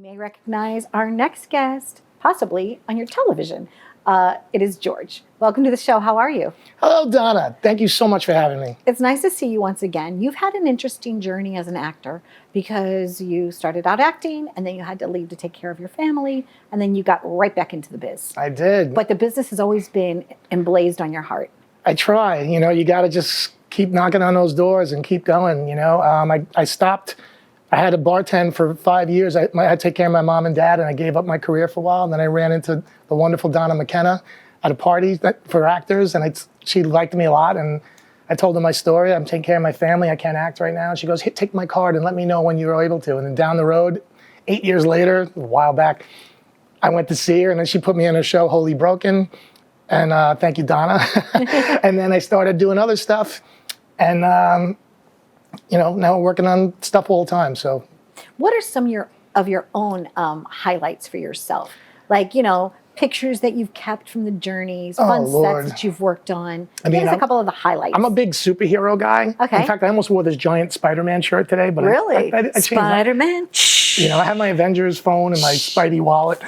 may recognize our next guest, possibly on your television. It is George. Welcome to the show. How are you? Hello, Donna. Thank you so much for having me. It's nice to see you once again. You've had an interesting journey as an actor because you started out acting and then you had to leave to take care of your family and then you got right back into the biz. I did. But the business has always been emblazed on your heart. I try. You got to just keep knocking on those doors and keep going. I stopped. I had a bartend for 5 years. I had to take care of my mom and dad, and I gave up my career for a while. And then I ran into the wonderful Donna McKenna at a party for actors, and she liked me a lot. And I told her my story. I'm taking care of my family. I can't act right now. And she goes, "Hey, take my card and let me know when you're able to." And then down the road, 8 years later, a while back, I went to see her, and then she put me on her show, Holy Broken. And thank you, Donna. And then I started doing other stuff. And now I'm working on stuff all the time. So, what are some of your own highlights for yourself? Like, pictures that you've kept from the journeys, fun sets that you've worked on. Give us a couple of the highlights. I'm a big superhero guy. Okay. In fact, I almost wore this giant Spider-Man shirt today. But really? I changed Spider-Man? I have my Avengers phone and my Spidey wallet.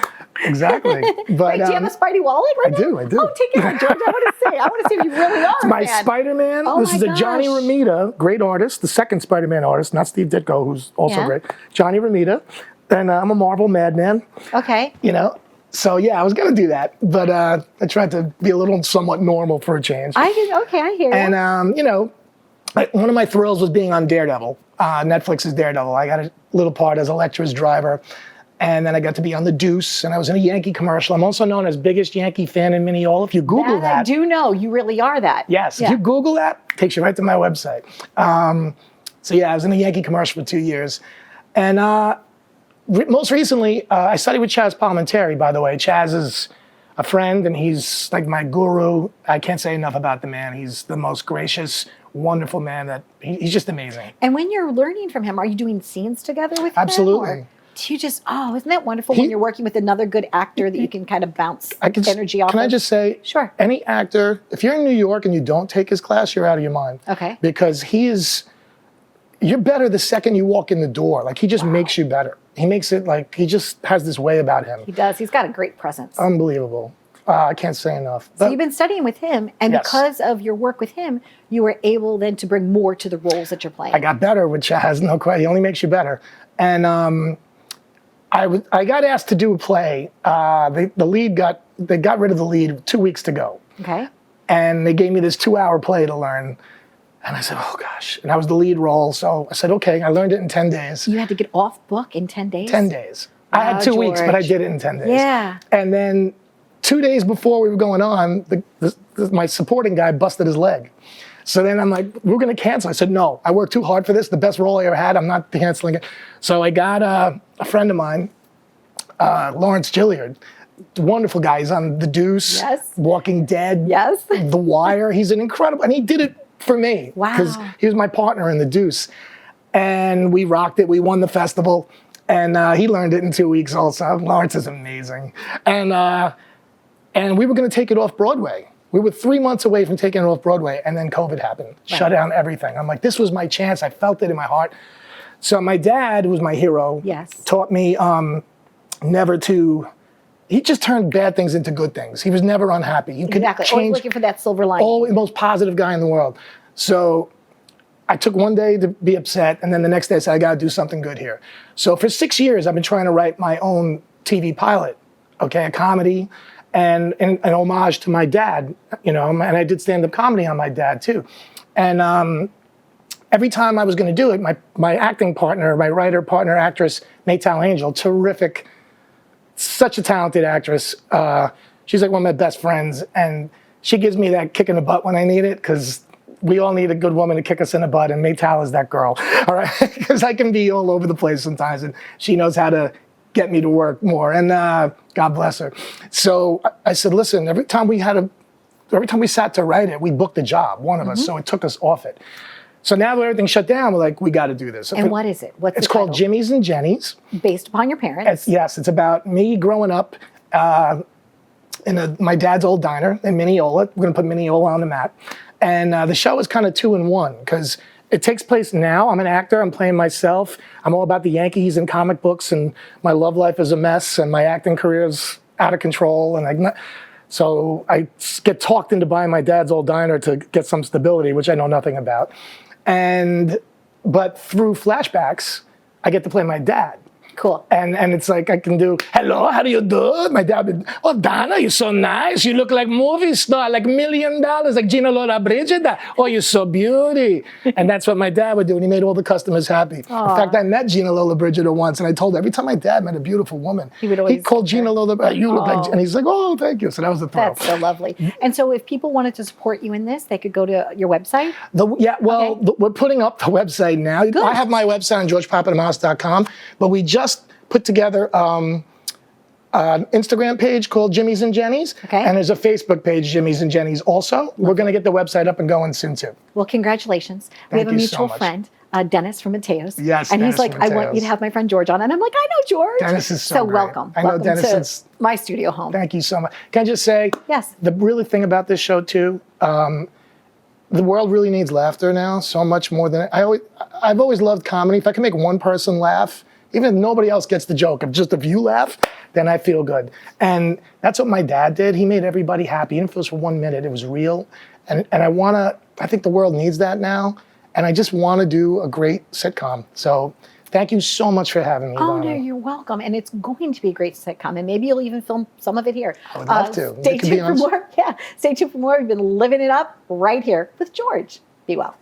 Exactly. But, wait, do you have a Spidey wallet right now? I do. Oh, take it, George. I want to see if you really are. My Spider-Man. Oh, this is a Johnny Romita, great artist, the second Spider-Man artist, not Steve Ditko, who's also great. Johnny Romita. And I'm a Marvel madman. Okay. So yeah, I was gonna do that, but I tried to be a little somewhat normal for a change. I hear you. And one of my thrills was being on Daredevil, Netflix's Daredevil. I got a little part as Elektra's driver. And then I got to be on The Deuce, and I was in a Yankee commercial. I'm also known as biggest Yankee fan in Mineola. If you Google that. I do know. You really are that. Yes. Yeah. If you Google that, it takes you right to my website. So yeah, I was in a Yankee commercial for 2 years. And most recently, I studied with Chaz Palminteri, by the way. Chaz is a friend, and he's like my guru. I can't say enough about the man. He's the most gracious, wonderful man. He's just amazing. And when you're learning from him, are you doing scenes together with him? Absolutely. Do you just, isn't that wonderful when you're working with another good actor that you can kind of bounce energy off Can I just say, sure. Any actor, if you're in New York and you don't take his class, you're out of your mind. Okay. Because you're better the second you walk in the door. Like, he just makes you better. He makes it like, he just has this way about him. He does. He's got a great presence. Unbelievable. I can't say enough. So you've been studying with him, and because of your work with him, you were able then to bring more to the roles that you're playing. I got better, which has no question. He only makes you better. And I got asked to do a play. They got rid of the lead 2 weeks to go. Okay. And they gave me this 2-hour play to learn. And I said, oh gosh. And I was the lead role. So I said, okay, I learned it in 10 days. You had to get off book in 10 days? 10 days. Wow, I had 2 weeks, but I did it in 10 days. Yeah. And then 2 days before we were going on, my supporting guy busted his leg. So then I'm like, we're going to cancel. I said, no, I worked too hard for this. The best role I ever had. I'm not canceling it. So I got a friend of mine, Lawrence Gilliard, wonderful guy. He's on The Deuce, Walking Dead, The Wire. He's an incredible, and he did it for me. Wow. Because he was my partner in The Deuce. And we rocked it. We won the festival. And he learned it in 2 weeks also. Lawrence is amazing. And we were going to take it off Broadway. We were 3 months away from taking it off Broadway, and then COVID happened. Shut down everything. I'm like, this was my chance. I felt it in my heart. So my dad, who was my hero, taught me never to... He just turned bad things into good things. He was never unhappy. You could change, always looking for that silver lining. Always the most positive guy in the world. So I took one day to be upset, and then the next day I said, I got to do something good here. So for 6 years, I've been trying to write my own TV pilot, a comedy, and an homage to my dad, and I did stand-up comedy on my dad too. And every time I was going to do it, my acting partner, my writer, partner, actress, Maytal Angel, terrific, such a talented actress. She's like one of my best friends, and she gives me that kick in the butt when I need it, because we all need a good woman to kick us in the butt, and Maytal is that girl, all right? Because I can be all over the place sometimes, and she knows how to get me to work more, and God bless her. So I said, listen, every time we sat to write it, we booked a job, one of us, so it took us off it. So now that everything's shut down, we're like, we got to do this. And what is it? It's called Jimmy's and Jenny's. Based upon your parents? It's about me growing up in my dad's old diner in Mineola. We're going to put Mineola on the map. And the show is kind of 2-in-1, because it takes place now. I'm an actor. I'm playing myself. I'm all about the Yankees and comic books, and my love life is a mess, and my acting career is out of control. And so I get talked into buying my dad's old diner to get some stability, which I know nothing about. But through flashbacks, I get to play my dad. Cool. And it's like I can do, hello, how do you do? My dad would, oh, Donna, you're so nice. You look like movie star, like $1 million, like Gina Lola Brigida. Oh, you're so beauty. And that's what my dad would do, and he made all the customers happy. Aww. In fact, I met Gina Lola Brigida once, and I told her, every time my dad met a beautiful woman, he called Gina Lola, you look like, and he's like, oh, thank you. So that was the thrill. That's so lovely. And so if people wanted to support you in this, they could go to your website? We're putting up the website now. Good. I have my website on georgepapadimatos.com, but we just put together an Instagram page called Jimmy's and Jenny's, and there's a Facebook page, Jimmy's and Jenny's also. We're going to get the website up and going soon too. Well, congratulations. We have a mutual friend, Dennis from Mateos. Yes, and Dennis he's like, I want you to have my friend George on. And I'm like, I know George. Dennis is so great. Welcome. I know welcome Dennis to since my studio home. Thank you so much. Can I just say, yes, the really thing about this show too, the world really needs laughter now, so much more than I've always loved comedy. If I can make one person laugh, even if nobody else gets the joke, if you laugh, then I feel good. And that's what my dad did. He made everybody happy, even if it was for 1 minute. It was real. And I think the world needs that now. And I just want to do a great sitcom. So thank you so much for having me, Donna. No, you're welcome. And it's going to be a great sitcom. And maybe you'll even film some of it here. I would love to. Stay tuned for more. Yeah, stay tuned for more. We've been living it up right here with George. Be well.